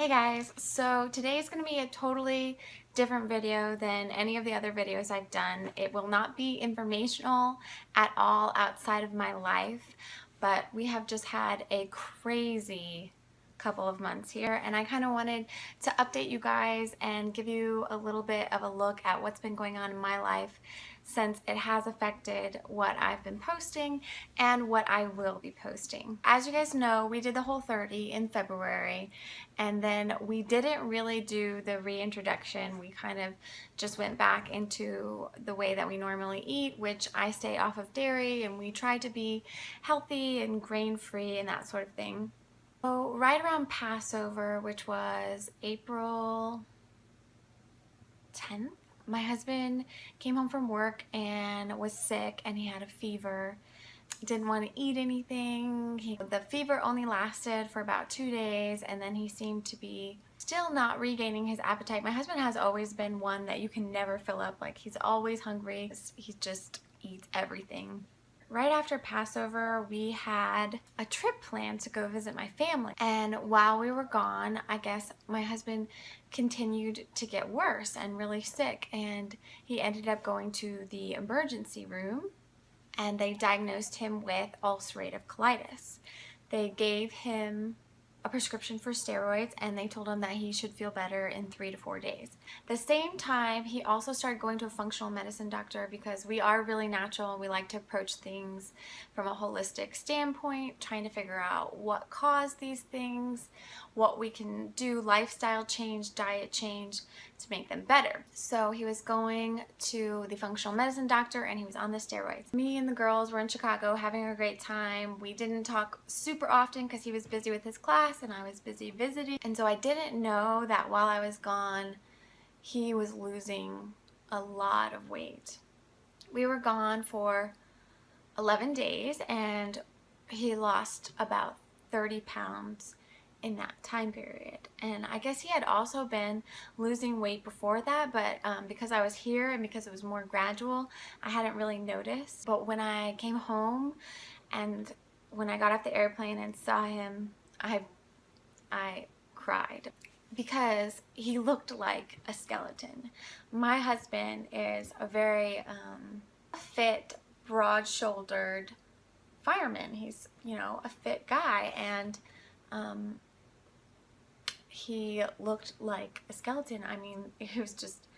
Hey guys, so today is going to be a totally different video than any of the other videos I've done. It will not be informational at all outside of my life, but we have just had a crazy couple of months here, and I kind of wanted to update you guys and give you a little bit of a look at what's been going on in my life since it has affected what I've been posting and what I will be posting. As you guys know, we did the Whole30 in February, and then we didn't really do the reintroduction. We kind of just went back into the way that we normally eat, which I stay off of dairy, and we try to be healthy and grain-free and that sort of thing. So right around Passover, which was April 10th, my husband came home from work and was sick, and he had a fever. Didn't want to eat anything. The fever only lasted for about 2 days, and then he seemed to be still not regaining his appetite. My husband has always been one that you can never fill up. Like, he's always hungry. He just eats everything. Right after Passover, we had a trip planned to go visit my family. And while we were gone, I guess my husband continued to get worse and really sick. And he ended up going to the emergency room, and they diagnosed him with ulcerative colitis. They gave him a prescription for steroids, and they told him that he should feel better in 3 to 4 days. The same time, he also started going to a functional medicine doctor because we are really natural and we like to approach things from a holistic standpoint, trying to figure out what caused these things, what we can do, lifestyle change, diet change to make them better. So he was going to the functional medicine doctor, and he was on the steroids. Me and the girls were in Chicago having a great time. We didn't talk super often because he was busy with his class and I was busy visiting. And so I didn't know that while I was gone, he was losing a lot of weight. We were gone for 11 days and he lost about 30 pounds in that time period. And I guess he had also been losing weight before that, but because I was here and because it was more gradual, I hadn't really noticed. But when I came home and when I got off the airplane and saw him, I cried because he looked like a skeleton. My husband is a very fit, broad-shouldered fireman. He's, you know, a fit guy, and he looked like a skeleton. I mean, he was just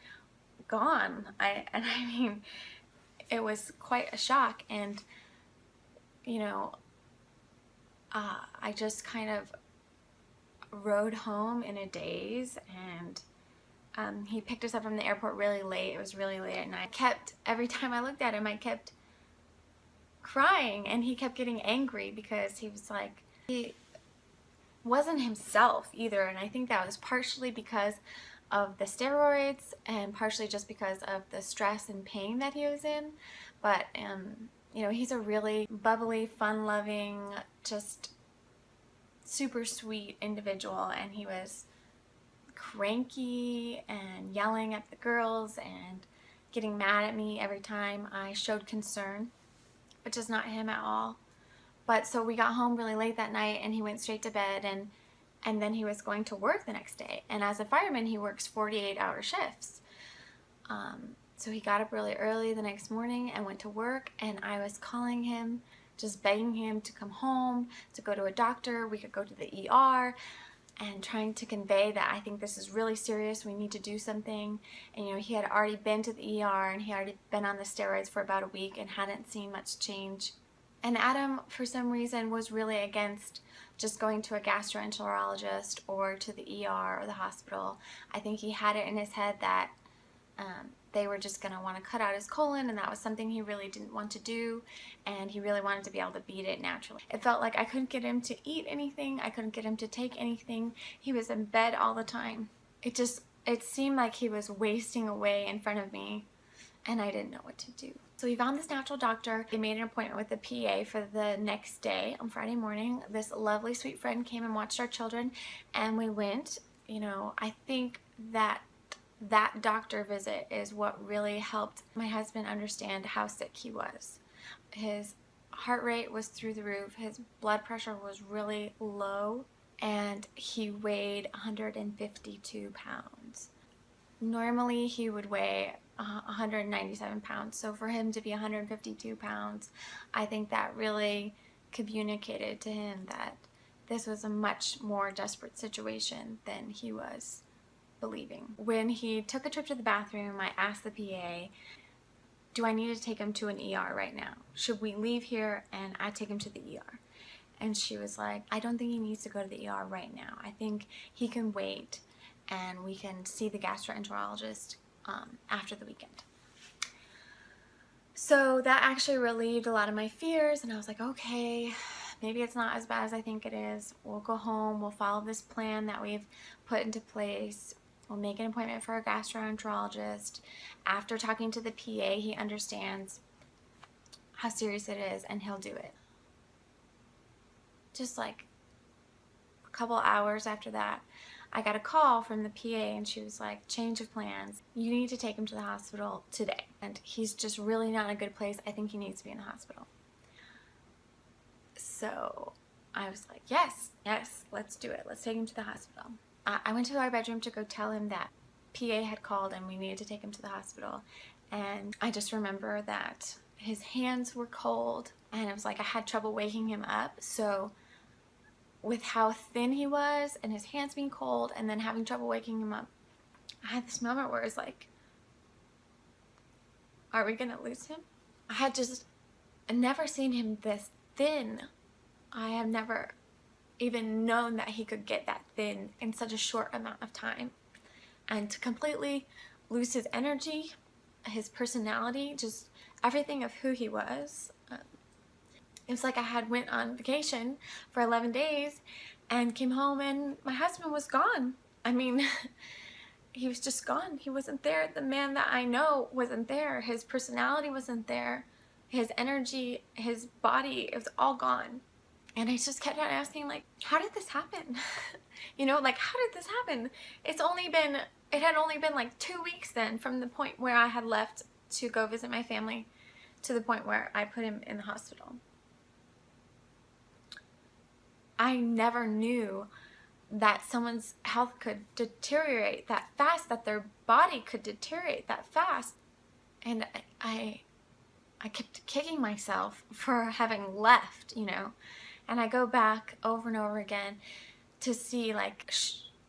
gone. I mean, it was quite a shock. And you know, I just kind of rode home in a daze, and he picked us up from the airport really late. It was really late at night. Every time I looked at him, I kept crying, and he kept getting angry because he was like, he wasn't himself either. And I think that was partially because of the steroids and partially just because of the stress and pain that he was in. But you know, he's a really bubbly, fun-loving, just super sweet individual, and he was cranky and yelling at the girls and getting mad at me every time I showed concern, which is not him at all. But so we got home really late that night, and he went straight to bed, and then he was going to work the next day. And as a fireman, he works 48-hour shifts. So he got up really early the next morning and went to work, and I was calling him, just begging him to come home, to go to a doctor. We could go to the ER, and trying to convey that I think this is really serious. We need to do something. And you know, he had already been to the ER, and he had already been on the steroids for about a week and hadn't seen much change. And Adam, for some reason, was really against just going to a gastroenterologist or to the ER or the hospital. I think he had it in his head that they were just going to want to cut out his colon, and that was something he really didn't want to do, and he really wanted to be able to beat it naturally. It felt like I couldn't get him to eat anything. I couldn't get him to take anything. He was in bed all the time. It seemed like he was wasting away in front of me, and I didn't know what to do. So we found this natural doctor. They made an appointment with the PA for the next day on Friday morning. This lovely, sweet friend came and watched our children, and we went. You know, I think that doctor visit is what really helped my husband understand how sick he was. His heart rate was through the roof. His blood pressure was really low. and he weighed 152 pounds. Normally he would weigh 197 pounds. So for him to be 152 pounds, I think that really communicated to him that this was a much more desperate situation than he was believing. When he took a trip to the bathroom, I asked the PA, do I need to take him to an ER right now? Should we leave here and I take him to the ER? And she was like, I don't think he needs to go to the ER right now. I think he can wait and we can see the gastroenterologist after the weekend. So that actually relieved a lot of my fears, and I was like, okay, maybe it's not as bad as I think it is. We'll go home, we'll follow this plan that we've put into place. We'll make an appointment for a gastroenterologist. After talking to the PA, he understands how serious it is and he'll do it. Just like a couple hours after that, I got a call from the PA and she was like, change of plans. You need to take him to the hospital today. And he's just really not in a good place. I think he needs to be in the hospital. So I was like, yes, let's do it. Let's take him to the hospital. I went to our bedroom to go tell him that PA had called and we needed to take him to the hospital. And I just remember that his hands were cold and it was like I had trouble waking him up. So with how thin he was and his hands being cold and then having trouble waking him up, I had this moment where I was like, are we gonna lose him? I had just never seen him this thin. I have never even known that he could get that thin in such a short amount of time. And to completely lose his energy, his personality, just everything of who he was. It was like I had went on vacation for 11 days and came home and my husband was gone. I mean, he was just gone. He wasn't there. The man that I know wasn't there. His personality wasn't there. His energy, his body, it was all gone. And I just kept on asking, like, how did this happen? You know, like, how did this happen? It had only been like 2 weeks then from the point where I had left to go visit my family to the point where I put him in the hospital. I never knew that someone's health could deteriorate that fast, that their body could deteriorate that fast. And I kept kicking myself for having left, you know. And I go back over and over again to see, like,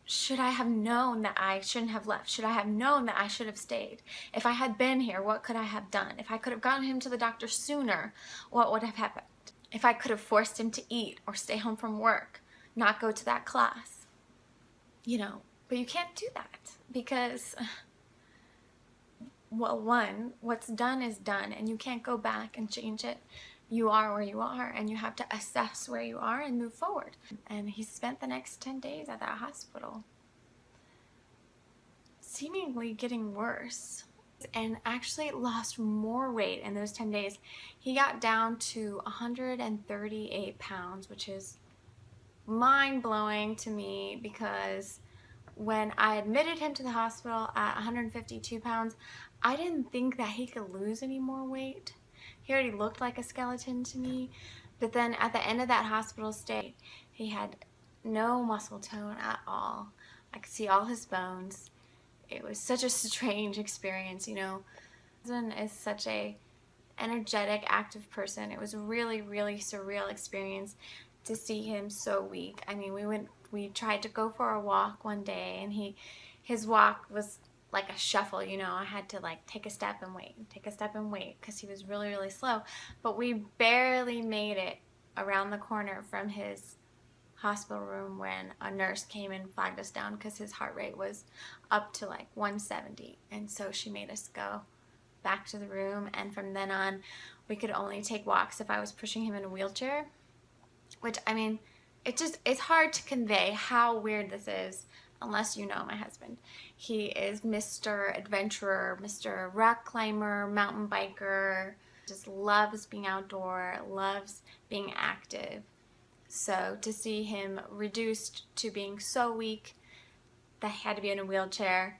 should I have known that I shouldn't have left? Should I have known that I should have stayed? If I had been here, what could I have done? If I could have gotten him to the doctor sooner, what would have happened? If I could have forced him to eat or stay home from work, not go to that class, you know. But you can't do that because, well, one, what's done is done and you can't go back and change it. You are where you are and you have to assess where you are and move forward. And he spent the next 10 days at that hospital, seemingly getting worse, and actually lost more weight in those 10 days. He got down to 138 pounds, which is mind-blowing to me because when I admitted him to the hospital at 152 pounds, I didn't think that he could lose any more weight. He already looked like a skeleton to me. But then at the end of that hospital stay, he had no muscle tone at all. I could see all his bones. It was such a strange experience, you know. My husband is such a energetic, active person. It was a really, really surreal experience to see him so weak. I mean, we tried to go for a walk one day and his walk was like a shuffle, you know. I had to like take a step and wait because he was really, really slow. But we barely made it around the corner from his hospital room when a nurse came and flagged us down because his heart rate was up to like 170. And so she made us go back to the room, and from then on we could only take walks if I was pushing him in a wheelchair, which, I mean, it's hard to convey how weird this is unless you know my husband. He is Mr. Adventurer, Mr. Rock Climber, mountain biker, just loves being outdoor, loves being active. So to see him reduced to being so weak that he had to be in a wheelchair,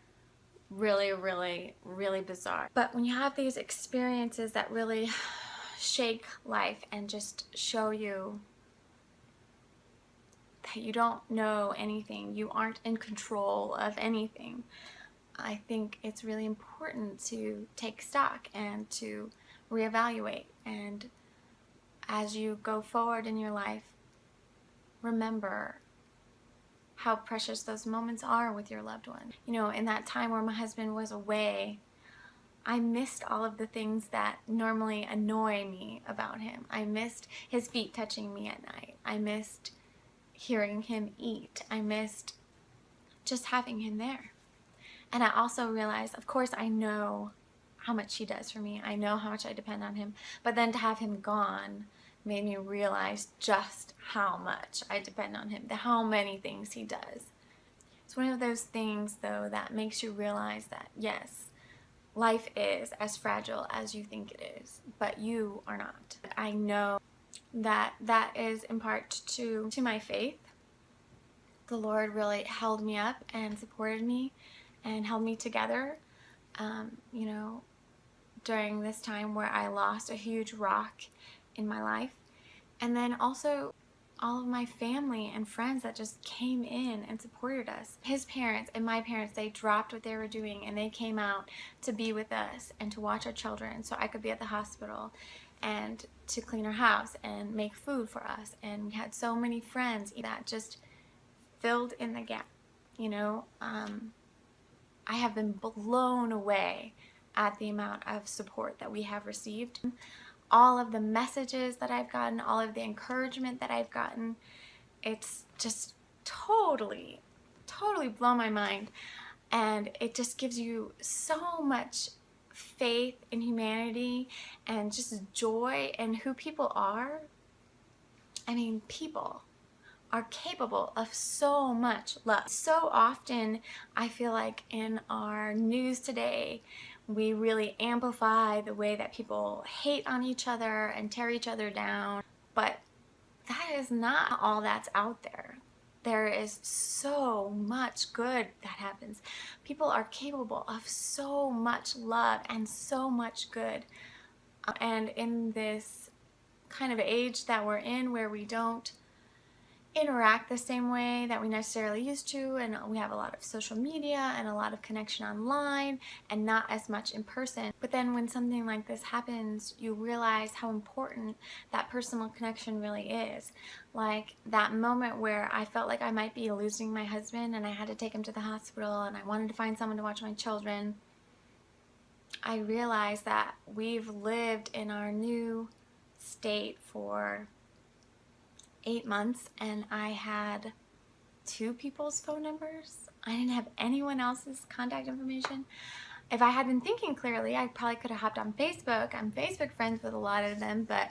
really, really, really bizarre. But when you have these experiences that really shake life and just show you that you don't know anything, you aren't in control of anything. I think it's really important to take stock and to reevaluate, and as you go forward in your life, remember how precious those moments are with your loved one. You know, in that time where my husband was away, I missed all of the things that normally annoy me about him. I missed his feet touching me at night. I missed hearing him eat. I missed just having him there. And I also realized, of course, I know how much he does for me. I know how much I depend on him. But then to have him gone made me realize just how much I depend on him, how many things he does. It's one of those things, though, that makes you realize that, yes, life is as fragile as you think it is, but you are not. I know that that is in part to my faith. The Lord really held me up and supported me and held me together, you know, during this time where I lost a huge rock in my life. And then also all of my family and friends that just came in and supported us. His parents and my parents, they dropped what they were doing and they came out to be with us and to watch our children so I could be at the hospital and to clean our house and make food for us. And we had so many friends that just filled in the gap, you know. I have been blown away at the amount of support that we have received. All of the messages that I've gotten, all of the encouragement that I've gotten, it's just totally blown my mind. And it just gives you so much faith in humanity and just joy in who people are. I mean, people are capable of so much love. So often I feel like in our news today, we really amplify the way that people hate on each other and tear each other down, but that is not all that's out there. There is so much good that happens. People are capable of so much love and so much good. And in this kind of age that we're in, where we don't interact the same way that we necessarily used to, and we have a lot of social media and a lot of connection online and not as much in person. But then when something like this happens, you realize how important that personal connection really is. Like that moment where I felt like I might be losing my husband and I had to take him to the hospital and I wanted to find someone to watch my children. I realized that we've lived in our new state for 8 months and I had 2 people's phone numbers. I didn't have anyone else's contact information. If I had been thinking clearly, I probably could have hopped on Facebook. I'm Facebook friends with a lot of them, but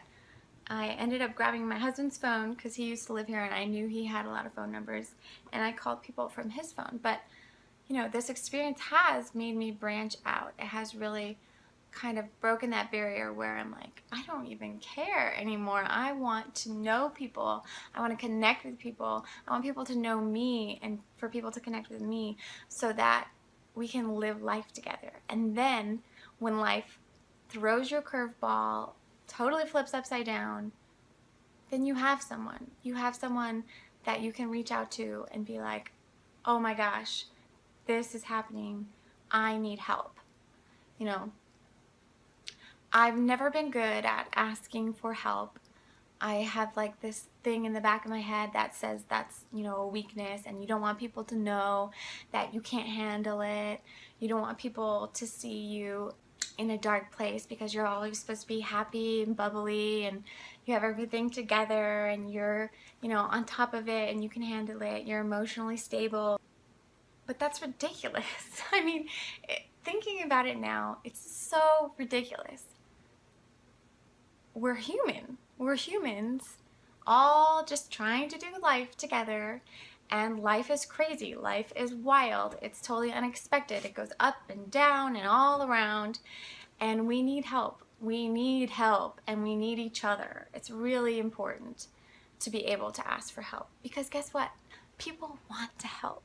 I ended up grabbing my husband's phone because he used to live here and I knew he had a lot of phone numbers, and I called people from his phone. But you know, this experience has made me branch out. It has really kind of broken that barrier where I'm like, I don't even care anymore. I want to know people. I want to connect with people. I want people to know me and for people to connect with me so that we can live life together. And then when life throws you a curveball, totally flips upside down, then you have someone. You have someone that you can reach out to and be like, oh my gosh, this is happening. I need help. You know, I've never been good at asking for help. I have like this thing in the back of my head that says that's, you know, a weakness, and you don't want people to know that you can't handle it. You don't want people to see you in a dark place because you're always supposed to be happy and bubbly and you have everything together and you're, you know, on top of it and you can handle it. You're emotionally stable. But that's ridiculous. I mean, thinking about it now, it's so ridiculous. We're human. We're humans, all just trying to do life together, and life is crazy. Life is wild. It's totally unexpected. It goes up and down and all around, and we need help. We need help, and we need each other. It's really important to be able to ask for help, because guess what? People want to help.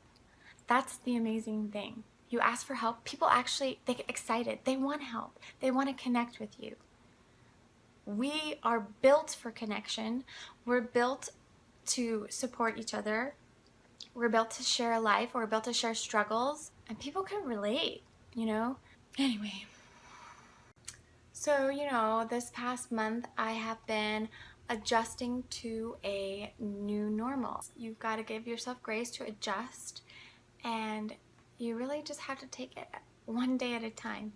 That's the amazing thing. You ask for help, people actually, they get excited. They want help. They want to connect with you. We are built for connection. We're built to support each other. We're built to share life, we're built to share struggles, and people can relate, you know? Anyway, so, this past month I have been adjusting to a new normal. You've got to give yourself grace to adjust, and you really just have to take it one day at a time.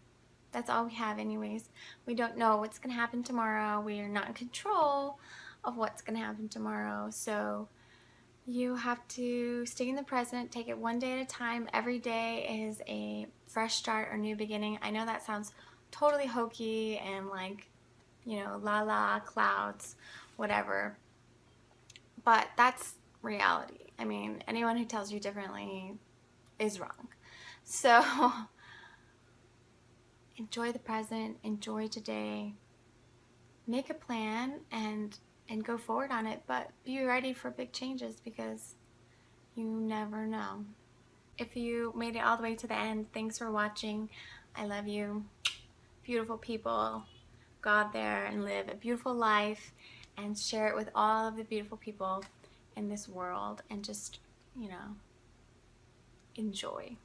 That's all we have anyways. We don't know what's going to happen tomorrow. We are not in control of what's going to happen tomorrow. So you have to stay in the present, take it one day at a time. Every day is a fresh start or new beginning. I know that sounds totally hokey and like, la la, clouds, whatever. But that's reality. I mean, anyone who tells you differently is wrong. So enjoy the present, enjoy today, make a plan and go forward on it, but be ready for big changes because you never know. If you made it all the way to the end, thanks for watching. I love you. Beautiful people. Go out there and live a beautiful life and share it with all of the beautiful people in this world and just, enjoy.